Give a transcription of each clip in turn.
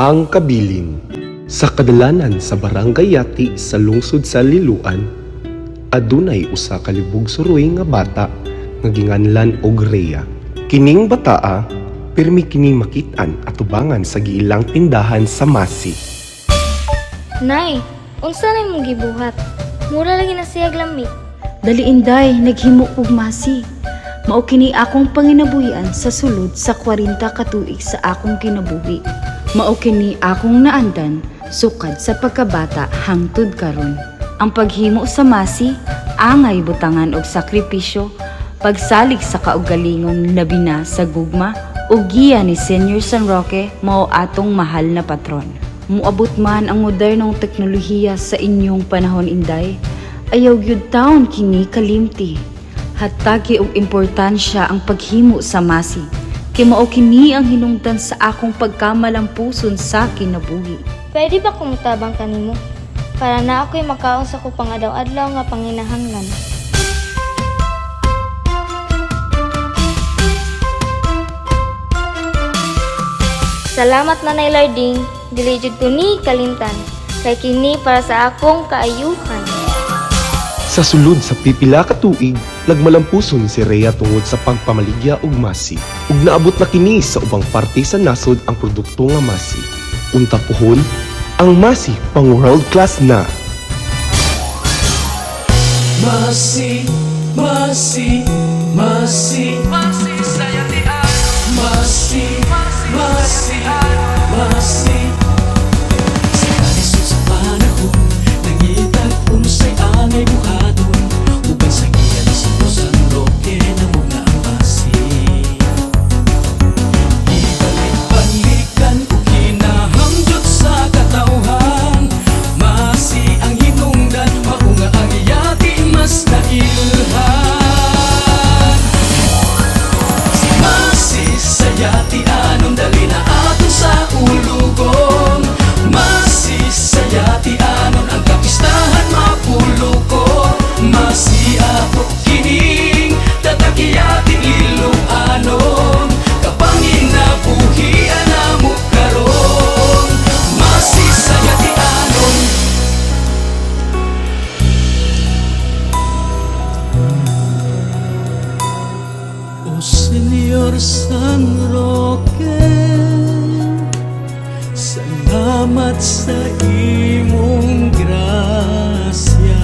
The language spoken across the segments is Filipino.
Ang Kabilin. Sa kadalanan sa barangay Yati sa lungsod sa Liloan, adunay usa ka libog suroy nga bata nga ginganlan og Rhea. Kining bataa pirmi kini makit-an atubangan sa giilang tindahan sa Masi. Nay, unsa na imong gibuhat? Mura lagi na siya lamig. Dali inday, naghimo og Masi. Mao kini akong panginabuhian sa sulod sa 40 ka tuig sa akong kinabuhi. Mao kini akong naandan sukad sa pagkabata hangtod karon. Ang paghimo sa Masi, angay butangan og sakripisyo, pagsalig sa kaugalingon labi na sa gugma ug giya ni Senior San Roque mao atong mahal na patron. Muabot man ang modernong teknolohiya sa inyong panahon inday, ayaw gyud taon kini kalimti. Hatagi og importansya ang paghimo sa Masi. Kay mao kini ang hinungdan sa akong pagkamalampuson sa kinabuhi. Pwede ba kumutabang kanimo? Para na ako'y makaon sa kupang adlaw-adlaw nga panginahanglan. Salamat Nanay Larding, dili jud ko ni kalimtan. Kay kini para sa akong kaayuhan. Sa sulod sa pipila ka tuig, nagmalampuson si Rhea tungod sa pagpamaligya og Masi. Ug naabot na kini sa ubang parte sa nasod ang produkto nga Masi. Unta pohon, ang Masi pang world class na. Masi, Masi, Masi, Masi sa Yatian. Masi, Masi, Masi. Sa kalisod sa panahon, nangitag unsay anay buhaton. Uban sa giyan sa San Roque na muna ang Masi. Ibalik-balikan o kinahamdot sa katauhan. Masi ang hinungdan, maunga ang Yati mas nailhan. Si Masi sa Yati anong dali na ato sa ulugon. Masi sa Yati anon ang kapistahan mapulukon. Masi ako kining tatakiyating Iloanon. Kapangin na buhian na mo karon. Masi sa Yati anon. O Senyor San Roque, salamat sa imong grasya.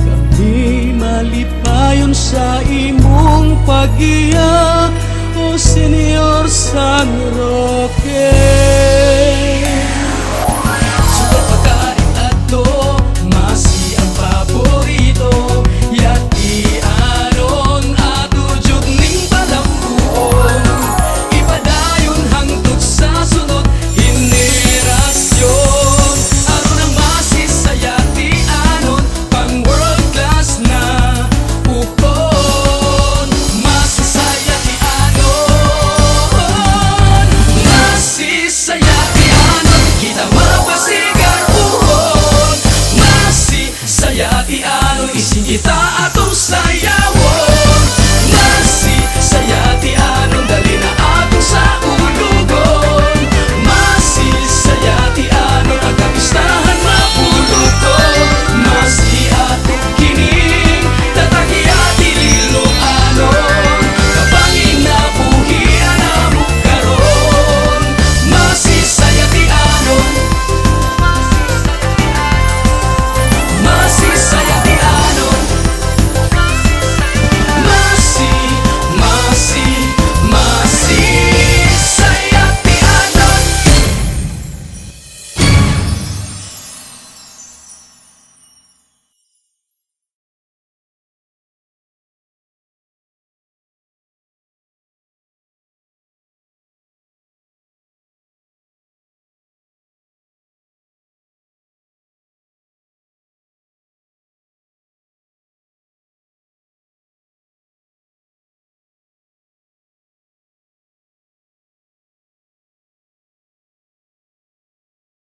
Kami malipayon sa imong pag-iya, O Senyor San Roque.